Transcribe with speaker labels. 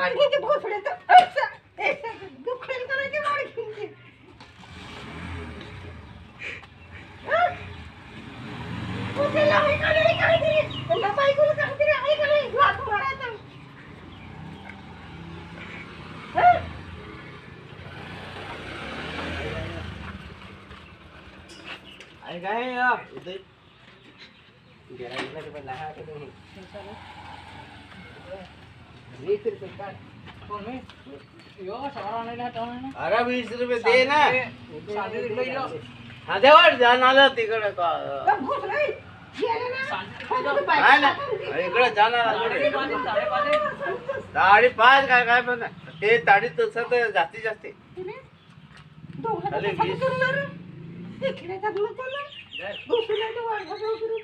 Speaker 1: वाढ घेते भोसड्याचं दुखेल करायची वाढ घेते उठेल आहे का नाही काहीतरी त्यांना बायकोला काहीतरी आहे का नाही लाथ मारायचं
Speaker 2: अरे काय उदय गिराईक पण लहा के नाही 20 रुपये का कोण मी यो सवारा नाही ना टावना अरे 20 रुपये दे ना साधे दिलो यो हा देवाड जाण आला तिकडे का
Speaker 1: भूत नाही गेले ना
Speaker 2: नाही ना इकडे जाणार 5.5 काय पण ते ताडी तसं तर जास्तीत जास्त
Speaker 1: दोघांना करणार इकडे का दूर चालला दुसऱ्याच्या वाढ करून